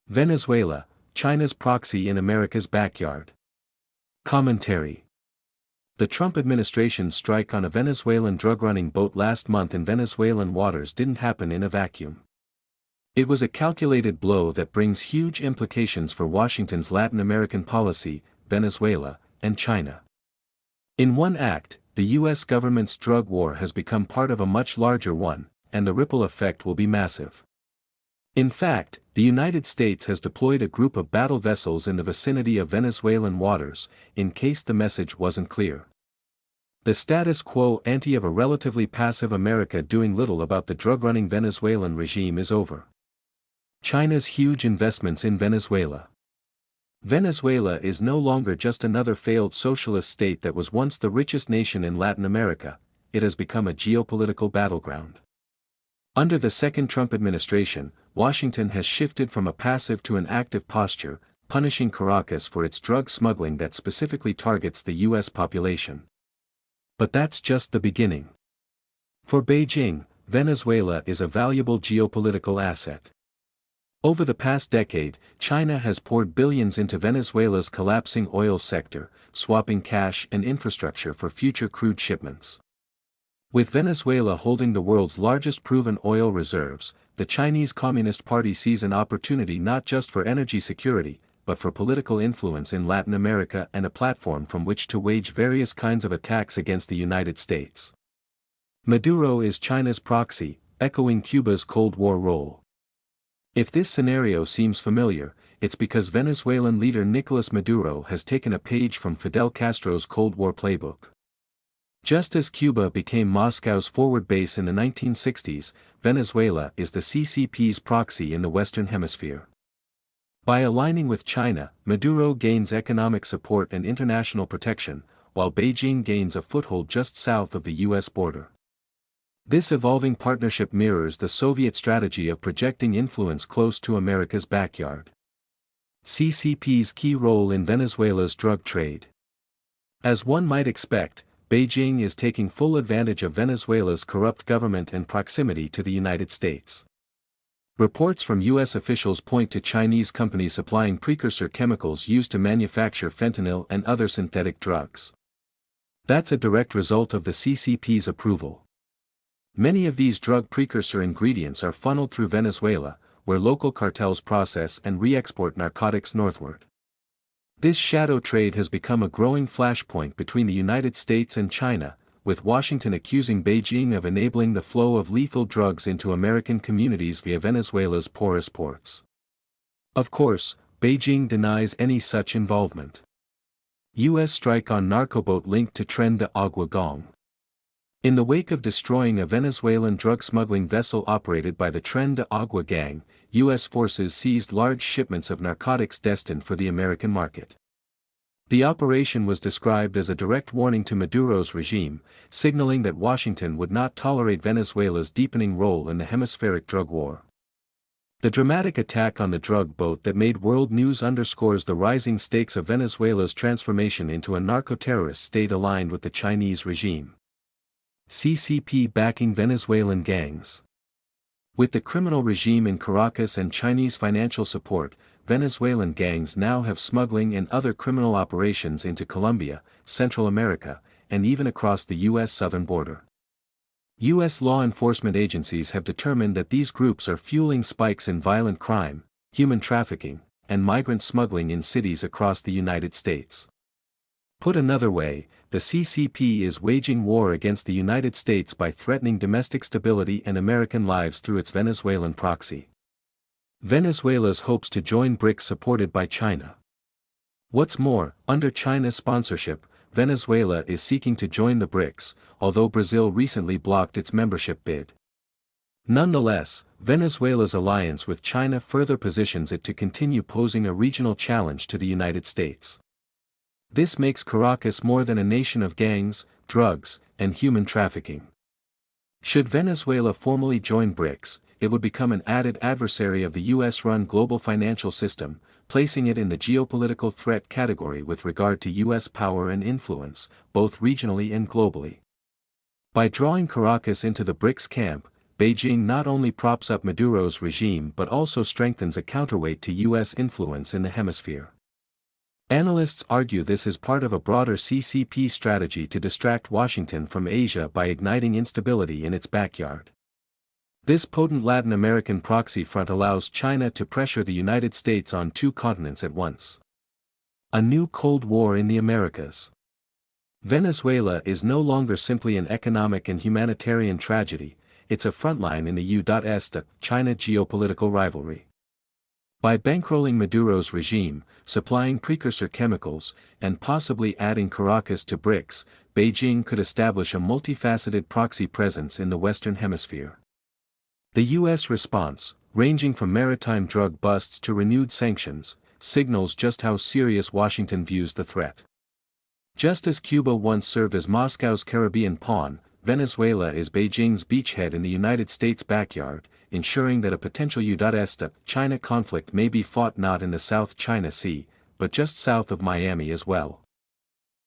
Venezuela, China's proxy in America's backyard. Commentary. The Trump administration's strike on a Venezuelan drug-running boat last month in Venezuelan waters didn't happen in a vacuum. It was a calculated blow that brings huge implications for Washington's Latin American policy, Venezuela, and China. In one act, the U.S. government's drug war has become part of a much larger one, and the ripple effect will be massive. In fact, the United States has deployed a group of battle vessels in the vicinity of Venezuelan waters, in case the message wasn't clear. The status quo ante of a relatively passive America doing little about the drug-running Venezuelan regime is over. China's huge investments in Venezuela. Venezuela is no longer just another failed socialist state that was once the richest nation in Latin America, it has become a geopolitical battleground. Under the second Trump administration, Washington has shifted from a passive to an active posture, punishing Caracas for its drug smuggling that specifically targets the U.S. population. But that's just the beginning. For Beijing, Venezuela is a valuable geopolitical asset. Over the past decade, China has poured billions into Venezuela's collapsing oil sector, swapping cash and infrastructure for future crude shipments. With Venezuela holding the world's largest proven oil reserves, the Chinese Communist Party sees an opportunity not just for energy security, but for political influence in Latin America and a platform from which to wage various kinds of attacks against the United States. Maduro is China's proxy, echoing Cuba's Cold War role. If this scenario seems familiar, it's because Venezuelan leader Nicolas Maduro has taken a page from Fidel Castro's Cold War playbook. Just as Cuba became Moscow's forward base in the 1960s, Venezuela is the CCP's proxy in the Western Hemisphere. By aligning with China, Maduro gains economic support and international protection, while Beijing gains a foothold just south of the U.S. border. This evolving partnership mirrors the Soviet strategy of projecting influence close to America's backyard. CCP's key role in Venezuela's drug trade. As one might expect, Beijing is taking full advantage of Venezuela's corrupt government and proximity to the United States. Reports from U.S. officials point to Chinese companies supplying precursor chemicals used to manufacture fentanyl and other synthetic drugs. That's a direct result of the CCP's approval. Many of these drug precursor ingredients are funneled through Venezuela, where local cartels process and re-export narcotics northward. This shadow trade has become a growing flashpoint between the United States and China, with Washington accusing Beijing of enabling the flow of lethal drugs into American communities via Venezuela's porous ports. Of course, Beijing denies any such involvement. U.S. strike on narcoboat linked to Tren de Agua Gong. In the wake of destroying a Venezuelan drug smuggling vessel operated by the Tren de Agua gang, U.S. forces seized large shipments of narcotics destined for the American market. The operation was described as a direct warning to Maduro's regime, signaling that Washington would not tolerate Venezuela's deepening role in the hemispheric drug war. The dramatic attack on the drug boat that made world news underscores the rising stakes of Venezuela's transformation into a narco-terrorist state aligned with the Chinese regime. CCP backing Venezuelan gangs. With the criminal regime in Caracas and Chinese financial support, Venezuelan gangs now have smuggling and other criminal operations into Colombia, Central America, and even across the U.S. southern border. U.S. law enforcement agencies have determined that these groups are fueling spikes in violent crime, human trafficking, and migrant smuggling in cities across the United States. Put another way, the CCP is waging war against the United States by threatening domestic stability and American lives through its Venezuelan proxy. Venezuela's hopes to join BRICS supported by China. What's more, under China's sponsorship, Venezuela is seeking to join the BRICS, although Brazil recently blocked its membership bid. Nonetheless, Venezuela's alliance with China further positions it to continue posing a regional challenge to the United States. This makes Caracas more than a nation of gangs, drugs, and human trafficking. Should Venezuela formally join BRICS, it would become an added adversary of the US-run global financial system, placing it in the geopolitical threat category with regard to US power and influence, both regionally and globally. By drawing Caracas into the BRICS camp, Beijing not only props up Maduro's regime but also strengthens a counterweight to U.S. influence in the hemisphere. Analysts argue this is part of a broader CCP strategy to distract Washington from Asia by igniting instability in its backyard. This potent Latin American proxy front allows China to pressure the United States on two continents at once. A new Cold War in the Americas. Venezuela is no longer simply an economic and humanitarian tragedy, it's a frontline in the U.S.-China geopolitical rivalry. By bankrolling Maduro's regime, supplying precursor chemicals, and possibly adding Caracas to BRICS, Beijing could establish a multifaceted proxy presence in the Western Hemisphere. The U.S. response, ranging from maritime drug busts to renewed sanctions, signals just how serious Washington views the threat. Just as Cuba once served as Moscow's Caribbean pawn, Venezuela is Beijing's beachhead in the United States' backyard, ensuring that a potential U.S.-China conflict may be fought not in the South China Sea, but just south of Miami as well.